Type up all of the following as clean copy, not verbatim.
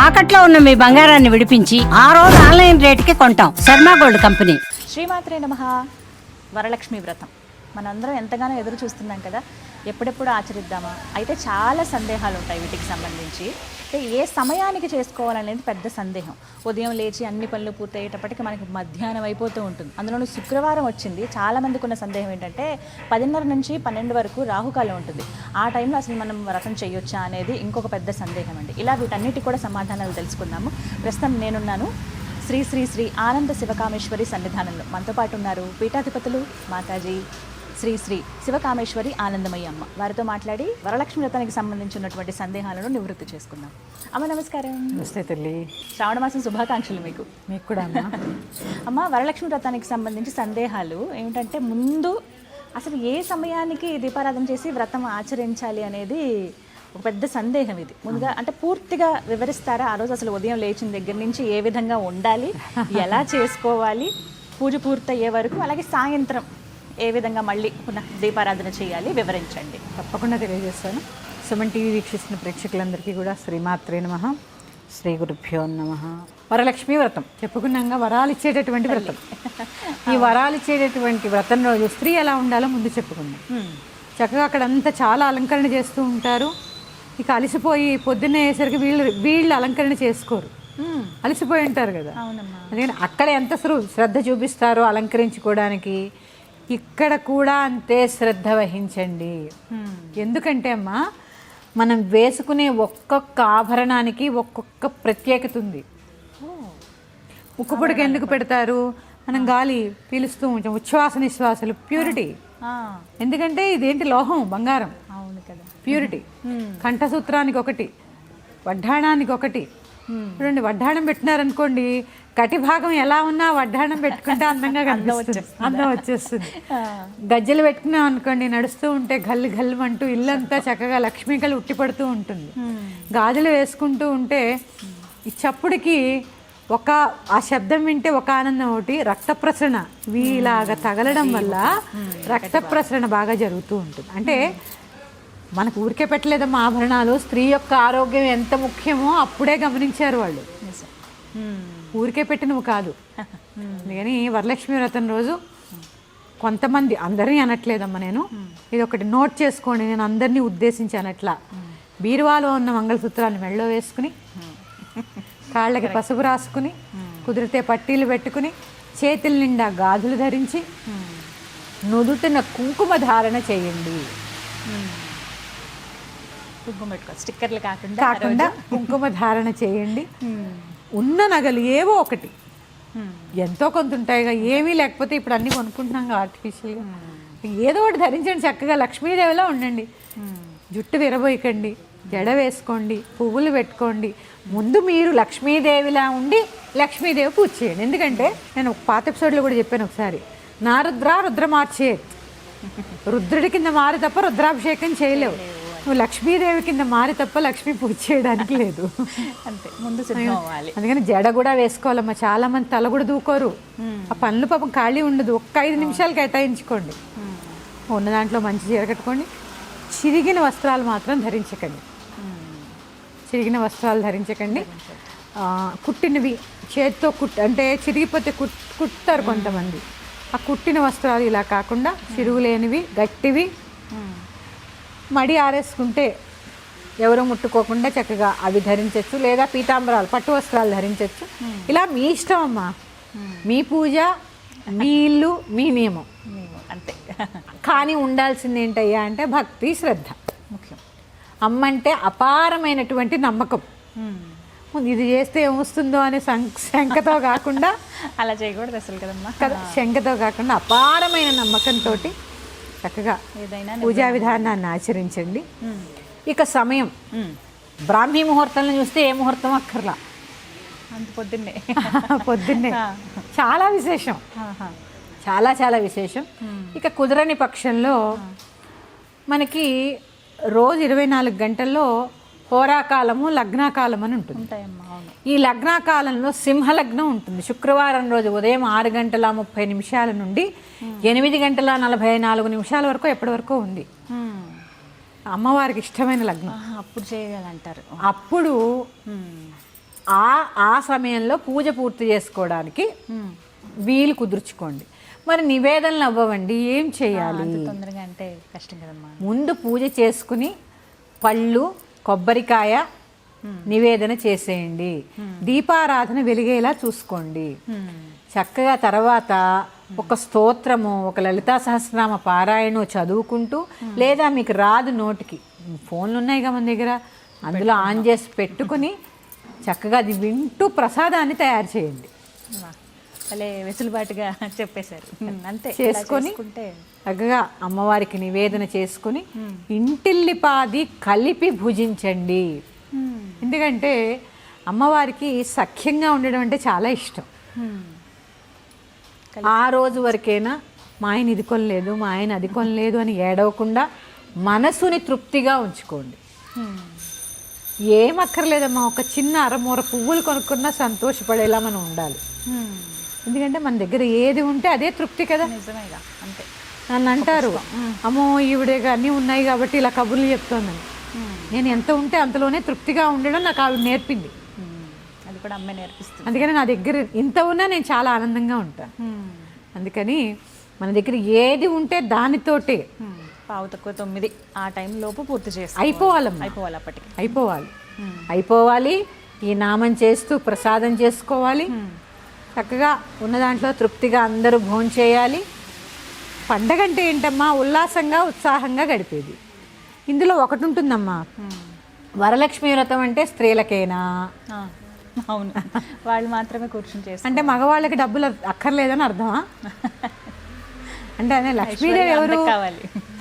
తాకట్లో ఉన్న మీ బంగారాన్ని విడిపించి ఆ రోజు ఆన్లైన్ రేటుకి కొంటాం. Sharma gold company. శ్రీమాత్రే నమః. వరలక్ష్మి వ్రతం మనందరం ఎంతగానో ఎదురు చూస్తున్నాం కదా, ఎప్పుడెప్పుడు ఆచరిద్దామా. అయితే చాలా సందేహాలు ఉంటాయి వీటికి సంబంధించి. అంటే ఏ సమయానికి చేసుకోవాలనేది పెద్ద సందేహం. ఉదయం లేచి అన్ని పనులు పూర్తయ్యేటప్పటికి మనకి మధ్యాహ్నం అయిపోతూ ఉంటుంది. అందులోనూ శుక్రవారం వచ్చింది. చాలామందికి ఉన్న సందేహం ఏంటంటే 10:30 నుంచి 12 వరకు రాహుకాలం ఉంటుంది. ఆ టైంలో అసలు మనం వ్రతం చేయొచ్చా అనేది ఇంకొక పెద్ద సందేహం అండి. ఇలా వీటన్నిటికి కూడా సమాధానాలు తెలుసుకుందాము. ప్రస్తుతం నేనున్నాను శ్రీ శ్రీ శ్రీ ఆనంద శివకామేశ్వరి సన్నిధానంలో. మనతో పాటు ఉన్నారు పీఠాధిపతులు మాతాజీ శ్రీ శ్రీ శివకామేశ్వరి ఆనందమయ్య అమ్మ. వారితో మాట్లాడి వరలక్ష్మి వ్రతానికి సంబంధించినటువంటి సందేహాలను నివృత్తి చేసుకుందాం. అమ్మ నమస్కారం. నమస్తే తల్లి. శ్రావణ మాసం శుభాకాంక్షలు మీకు. మీకు కూడా అమ్మా. అమ్మ, వరలక్ష్మి వ్రతానికి సంబంధించి సందేహాలు ఏమిటంటే, ముందు అసలు ఏ సమయానికి దీపారాధన చేసి వ్రతం ఆచరించాలి అనేది ఒక పెద్ద సందేహం. ఇది ముందుగా అంటే పూర్తిగా వివరిస్తారా? ఆ రోజు అసలు ఉదయం లేచిన దగ్గర నుంచి ఏ విధంగా ఉండాలి, ఎలా చేసుకోవాలి, పూజ పూర్తయ్యే వరకు, అలాగే సాయంత్రం ఏ విధంగా మళ్ళీ పునః దీపారాధన చేయాలి, వివరించండి. తప్పకుండా తెలియజేస్తాను. సుమన్ టీవీ వీక్షిస్తున్న ప్రేక్షకులందరికీ కూడా శ్రీమాత్రే నమః, శ్రీ గురుభ్యో నమః. వరలక్ష్మి వ్రతం చెప్పుకున్నాక వరాలు ఇచ్చేటటువంటి వ్రతం. ఈ వరాలు ఇచ్చేటటువంటి వ్రతం రోజు స్త్రీ ఎలా ఉండాలో ముందు చెప్పుకుందాం. చక్కగా అక్కడంతా చాలా అలంకరణ చేస్తూ ఉంటారు. ఇక అలసిపోయి పొద్దున్నే అయ్యేసరికి వీళ్ళు అలంకరణ చేసుకోరు, అలసిపోయి ఉంటారు కదా. అందుకని అక్కడ ఎంత శ్రద్ధ చూపిస్తారో అలంకరించుకోవడానికి, ఇక్కడ కూడా అంతే శ్రద్ధ వహించండి. ఎందుకంటే అమ్మా, మనం వేసుకునే ఒక్కొక్క ఆభరణానికి ఒక్కొక్క ప్రత్యేకత ఉంది. ముక్కుపుడికి ఎందుకు పెడతారు? మనం గాలి పీలుస్తూ ఉంటాం, ఉచ్ఛ్వాస నిశ్వాసాలు, ప్యూరిటీ. ఎందుకంటే ఇదేంటి, లోహం, బంగారం. అవును కదా, ప్యూరిటీ. కంఠసూత్రానికి ఒకటి, వడ్డాణానికి ఒకటి. చూడండి, వడ్డాణం పెట్టినారనుకోండి, కటి భాగం ఎలా ఉన్నా వడ్డాణం పెట్టుకుంటే అందంగా కనిపిస్తుంది, అందం వచ్చేస్తుంది. గజ్జలు పెట్టుకున్నాం అనుకోండి, నడుస్తూ ఉంటే గల్లు గల్లు అంటూ ఇల్లంతా చక్కగా లక్ష్మీకలు ఉట్టిపడుతూ ఉంటుంది. గాజులు వేసుకుంటూ ఉంటే ఈ చప్పుడికి ఆ శబ్దం వింటే ఒక ఆనందం, ఒకటి రక్త ప్రసరణ వీలాగా తగలడం వల్ల రక్త ప్రసరణ బాగా జరుగుతూ ఉంటుంది. అంటే మనకు ఊరికే పెట్టలేదమ్మా ఆభరణాలు. స్త్రీ యొక్క ఆరోగ్యం ఎంత ముఖ్యమో అప్పుడే గమనించారు వాళ్ళు. ఊరికే పెట్టినవి కాదు. అందుకని వరలక్ష్మి వ్రతం రోజు కొంతమంది, అందరినీ అనట్లేదమ్మా నేను, ఇది ఒకటి నోట్ చేసుకోండి, నేను అందరినీ ఉద్దేశించి అనట్లా. బీరువాలో ఉన్న మంగళసూత్రాన్ని మెళ్ళో వేసుకుని, కాళ్ళకి పసుపు రాసుకుని, కుదిరితే పట్టీలు పెట్టుకుని, చేతుల నిండా గాజులు ధరించి, నుదుటిన కుంకుమ ధారణ చేయండి. కుంకుమ పెట్టుకోవాలి, స్టిక్కర్లు కాకుండా కుంకుమ ధారణ చేయండి. ఉన్న నగలు ఏవో ఒకటి, ఎంతో కొంత ఉంటాయిగా, ఏమీ లేకపోతే ఇప్పుడు అన్నీ కొనుక్కుంటున్నాం ఆర్టిఫిషియల్గా, ఏదో ఒకటి ధరించండి. చక్కగా లక్ష్మీదేవిలా ఉండండి. జుట్టు విరబోయకండి, జడ వేసుకోండి, పువ్వులు పెట్టుకోండి. ముందు మీరు లక్ష్మీదేవిలా ఉండి లక్ష్మీదేవి పూజ చేయండి. ఎందుకంటే నేను ఒక పాత ఎపిసోడ్లో కూడా చెప్పాను ఒకసారి, నా రుద్ర మార్చే, రుద్రుడి కింద మారి తప్ప రుద్రాభిషేకం చేయలేవు. నువ్వు లక్ష్మీదేవి కింద మారి తప్ప లక్ష్మీ పూజ చేయడానికి లేదు. అంతే, ముందు సిద్ధం అవ్వాలి. అందుకని జడ కూడా వేసుకోవాలమ్మా. చాలా మంది తల కూడా దూకోరు. ఆ పనులు పాపం ఖాళీ ఉండదు. ఒక్క 5 నిమిషాలు కేటాయించుకోండి. ఉన్న దాంట్లో మంచి చీర కట్టుకోండి. చిరిగిన వస్త్రాలు మాత్రం ధరించకండి. చిరిగిన వస్త్రాలు ధరించకండి. కుట్టినవి చేతితో అంటే చిరిగిపోతే కుట్టారు కొంతమంది. ఆ కుట్టిన వస్త్రాలు ఇలా కాకుండా చిరుగు లేనివి, గట్టివి, మడి ఆరేసుకుంటే ఎవరో ముట్టుకోకుండా చక్కగా అవి ధరించవచ్చు. లేదా పీతాంబరాలు, పట్టు వస్త్రాలు ధరించవచ్చు. ఇలా మీ ఇష్టం అమ్మా. మీ పూజ, మీ ఇల్లు, మీ నియమం అంతే. కానీ ఉండాల్సింది ఏంటయ్యా అంటే భక్తి, శ్రద్ధ ముఖ్యం. అమ్మంటే అపారమైనటువంటి నమ్మకం. ఇది చేస్తే ఏమొస్తుందో అనే శంకతో కాకుండా, అలా చేయకూడదు అసలు కదమ్మా. కదా, శంకతో కాకుండా అపారమైన నమ్మకంతో చక్కగా ఏదైనా పూజా విధానాన్ని ఆచరించండి. ఇక సమయం, బ్రాహ్మీ ముహూర్తంలో చూస్తే ఏ ముహూర్తం అక్కర్లా, అంత పొద్దున్నే పొద్దున్నే. చాలా విశేషం, చాలా చాలా విశేషం. ఇక కుదరని పక్షంలో మనకి రోజు 24 గంటల్లో హోరాకాలము, లగ్నాకాలం అని ఉంటుంది. ఈ లగ్నాకాలంలో సింహలగ్నం ఉంటుంది. శుక్రవారం రోజు ఉదయం 6:30 నుండి 8:44 వరకు ఎప్పటి వరకు ఉంది. అమ్మవారికి ఇష్టమైన లగ్నం. అప్పుడు చేయాలంటారు. అప్పుడు ఆ సమయంలో పూజ పూర్తి చేసుకోవడానికి వీలు కుదుర్చుకోండి. మరి నివేదనలు అవ్వవండి, ఏం చేయాలి? అంత తొందరగా అంటే కష్టం కదమ్మా. ముందు పూజ చేసుకుని పళ్ళు కొబ్బరికాయ నివేదన చేసేయండి. దీపారాధన వెలిగేలా చూసుకోండి. చక్కగా తర్వాత ఒక స్తోత్రము, ఒక లలితా సహస్రనామ పారాయణ చదువుకుంటూ, లేదా మీకు రాదు నోటికి, ఫోన్లు ఉన్నాయిగా మన దగ్గర, అందులో ఆన్ చేసి పెట్టుకుని చక్కగా అది వింటూ ప్రసాదాన్ని తయారు చేయండి. అలే వెసులుబాటుగా చెప్పేశారు. అంతే చేసుకొని చక్కగా అమ్మవారికి నివేదన చేసుకుని ఇంటిల్లిపాది కలిపి భుజించండి. ఎందుకంటే అమ్మవారికి సఖ్యంగా ఉండడం అంటే చాలా ఇష్టం. ఆ రోజు వరకైనా మా ఆయన ఇది కొనలేదు, మా ఆయన అది కొనలేదు అని ఏడవకుండా మనసుని తృప్తిగా ఉంచుకోండి. ఏం అక్కర్లేదమ్మా, ఒక చిన్న అరమూర పువ్వులు కొనుక్కున్నా సంతోషపడేలా మనం ఉండాలి. ఎందుకంటే మన దగ్గర ఏది ఉంటే అదే తృప్తి కదా. నిజమేగా, అంతే. నన్ను అంటారు, అమ్మో ఈవిడేగా అన్నీ ఉన్నాయి కాబట్టి ఇలా కబుర్లు చెప్తోందని. నేను ఎంత ఉంటే అంతలోనే తృప్తిగా ఉండడం నాకు ఆవిడ నేర్పింది. అది కూడా అమ్మాయి నేర్పిస్తుంది. అందుకని నా దగ్గర ఇంత ఉన్నా నేను చాలా ఆనందంగా ఉంటాను. అందుకని మన దగ్గర ఏది ఉంటే దానితోటే 8:45 ఆ టైం లోపు పూర్తి చేసి అయిపోవాలి. అప్పటికి అయిపోవాలి. ఈ నామం చేస్తూ ప్రసాదం చేసుకోవాలి. చక్కగా ఉన్న దాంట్లో తృప్తిగా అందరూ భోంచేయాలి. పండగ అంటే ఏంటమ్మా, ఉల్లాసంగా ఉత్సాహంగా గడిపేది. ఇందులో ఒకటి ఉంటుందమ్మా, వరలక్ష్మి వ్రతం అంటే స్త్రీలకేనా? అవును, వాళ్ళు మాత్రమే కూర్చుని చేస్తారు. అంటే మగవాళ్ళకి డబ్బులు అక్కర్లేదని అర్థమా? అంటే అదే లక్ష్మీదేవి ఎవరు?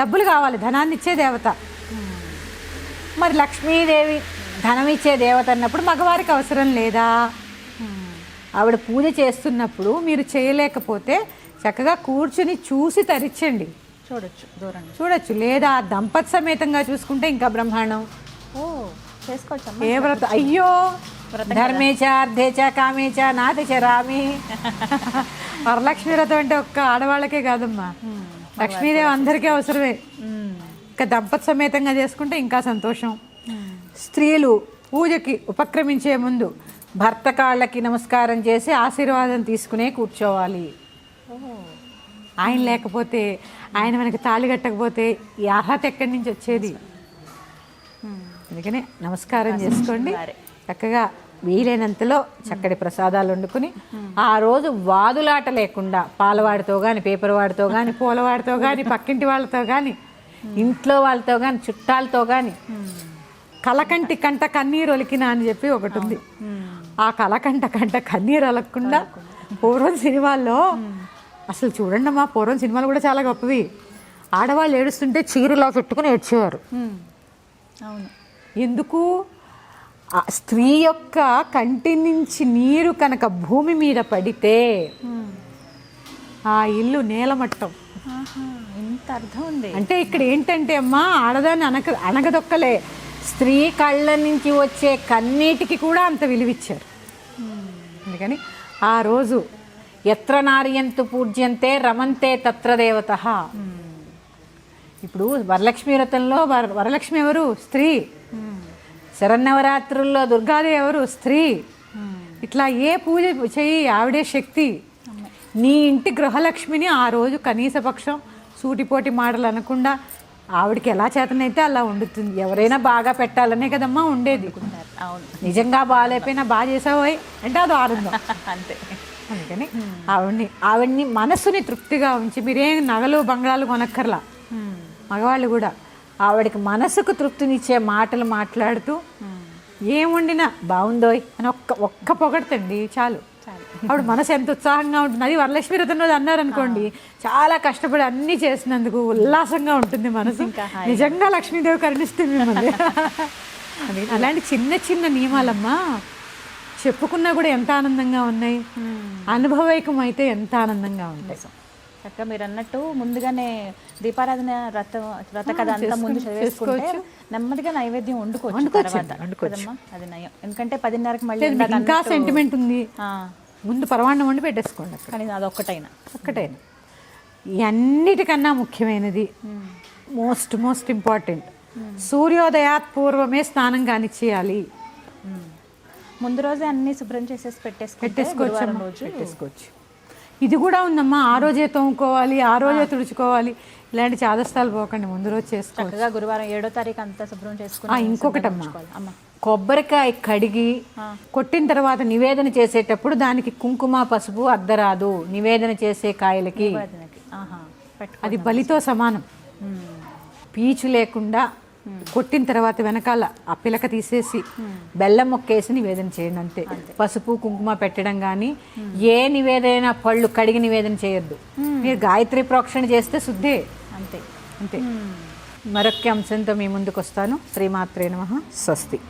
డబ్బులు కావాలి, ధనాన్ని ఇచ్చే దేవత. మరి లక్ష్మీదేవి ధనం ఇచ్చే దేవత అన్నప్పుడు మగవారికి అవసరం లేదా? ఆవిడ పూజ చేస్తున్నప్పుడు మీరు చేయలేకపోతే చక్కగా కూర్చుని చూసి తరించండి. చూడొచ్చు, లేదా దంపతి సమేతంగా చూసుకుంటే ఇంకా బ్రహ్మాండం. చేసుకోవచ్చు. ఏ వ్రతం? అయ్యో, ధర్మేచ అర్థేచ కామేచ నాథచ రామి. వరలక్ష్మి వ్రతం అంటే ఒక్క ఆడవాళ్ళకే కాదమ్మా, లక్ష్మీదేవి అందరికీ అవసరమే. ఇంకా దంపతి సమేతంగా చేసుకుంటే ఇంకా సంతోషం. స్త్రీలు పూజకి ఉపక్రమించే ముందు భర్త కాళ్ళకి నమస్కారం చేసి ఆశీర్వాదం తీసుకునే కూర్చోవాలి. ఆయన లేకపోతే, ఆయన మనకి తాళి కట్టకపోతే ఈ అర్హత ఎక్కడి నుంచి వచ్చేది? అందుకనే నమస్కారం చేసుకోండి. చక్కగా వీలైనంతలో చక్కటి ప్రసాదాలు వండుకుని ఆ రోజు వాదులాట లేకుండా పాలవాడితో కానీ, పేపర్ వాడితో కానీ, పూలవాడితో కానీ, పక్కింటి వాళ్ళతో కానీ, ఇంట్లో వాళ్ళతో కానీ, చుట్టాలతో కానీ, కలకంటి కంట కన్నీరు ఒలికినా అని చెప్పి ఒకటి ఉంది. ఆ కలకంట కంట కన్నీరు ఒలకకుండా పూర్వం సినిమాల్లో అసలు చూడండి అమ్మా, పూర్వం సినిమాలు కూడా చాలా గొప్పవి. ఆడవాళ్ళు ఏడుస్తుంటే చీరలా పెట్టుకుని ఏడ్చేవారు. అవును. ఎందుకు? ఆ స్త్రీ యొక్క కంటి నుంచి నీరు కనుక భూమి మీద పడితే ఆ ఇల్లు నేలమట్టం. ఇంత అర్థం ఉంది. అంటే ఇక్కడ ఏంటంటే అమ్మా, ఆడదాన్ని అనగదొక్కలే, స్త్రీ కళ్ళ నుంచి వచ్చే కన్నీటికి కూడా అంత విలువిచ్చారు. అందుకని ఆ రోజు ఎత్ర నార్యంతు పూజ్యంతే రమంతే తత్ర దేవత. ఇప్పుడు వరలక్ష్మి వ్రతంలో వరలక్ష్మి ఎవరు? స్త్రీ. శరన్నవరాత్రుల్లో దుర్గాదేవి ఎవరు? స్త్రీ. ఇట్లా ఏ పూజ చెయ్యి ఆవిడే శక్తి. నీ ఇంటి గృహలక్ష్మిని ఆ రోజు కనీసపక్షం సూటిపోటి మాటలు అనకుండా ఆవిడకి ఎలా చేతనైతే అలా వండుతుంది. ఎవరైనా బాగా పెట్టాలనే కదమ్మా ఉండేది. నిజంగా బాగాలేకపోయినా బాగా చేసావోయ్ అంటే అది ఆనందం. అంతే. అందుకని ఆవిడ్ని మనసుని తృప్తిగా ఉంచి, మీరేం నగలు బంగాళాలు కొనక్కర్లా. మగవాళ్ళు కూడా ఆవిడకి మనసుకు తృప్తినిచ్చే మాటలు మాట్లాడుతూ ఏం వండినా బాగుందోయ్ అని ఒక్క పొగడతండి చాలు. ఆవిడ మనసు ఎంత ఉత్సాహంగా ఉంటుంది. అది వరలక్ష్మి వ్రతం రోజు అన్నారనుకోండి, చాలా కష్టపడి అన్నీ చేసినందుకు ఉల్లాసంగా ఉంటుంది మనసు. నిజంగా లక్ష్మీదేవి కరుణిస్తుంది మిమ్మల్ని. అలాంటి చిన్న చిన్న నియమాలమ్మా చెప్పుకున్నా కూడా ఎంత ఆనందంగా ఉన్నాయి, అనుభవైకం అయితే ఎంత ఆనందంగా ఉంటాయి. చక్కగా మీరు అన్నట్టు ముందుగానే దీపారాధన వ్రత కథ అంతా ముందు చదివేసుకుంటే నెమ్మదిగా నైవేద్యం వండుకోవచ్చు. అది నయం. ఎందుకంటే 10:30కి మళ్ళీ ఇంకా సెంటిమెంట్ ఉంది, ముందు పరమాన్నం వండి పెట్టేసుకోండి. కానీ అది ఒక్కటైనా అన్నిటికన్నా ముఖ్యమైనది, మోస్ట్ ఇంపార్టెంట్, సూర్యోదయాత్ పూర్వమే స్నానం కానిచ్చేయాలి. ముందు రోజే అన్ని శుభ్రం చేసేసి గురువారం రోజు పెట్టేసుకోవచ్చు. ఇది కూడా ఉందమ్మా, ఆ రోజే తోముకోవాలి, ఆ రోజే తుడుచుకోవాలి, ఇలాంటి చాదస్తాలు పోకండి, ముందు రోజు చేసుకోవచ్చు. చక్కగా గురువారం 7వ తారీఖు అంతా శుభ్రం చేసుకుని ఇంకొకటమ్మా, కొబ్బరికాయ కడిగి కొట్టిన తర్వాత నివేదన చేసేటప్పుడు దానికి కుంకుమ పసుపు అద్దరాదు. నివేదన చేసే కాయలకి అది బలితో సమానం. పీచు లేకుండా కొట్టిన తర్వాత వెనకాల ఆ పిలక తీసేసి బెల్లం మొక్కేసి నివేదన చేయండి అంతే. పసుపు కుంకుమ పెట్టడం కానీ ఏ నివేదన పళ్ళు కడిగి నివేదన చేయొద్దు. మీరు గాయత్రి ప్రోక్షణ చేస్తే శుద్ధే అంతే అంతే. మరొక అంశంతో మీ ముందుకు వస్తాను. శ్రీమాత్రే నమః. స్వస్తి.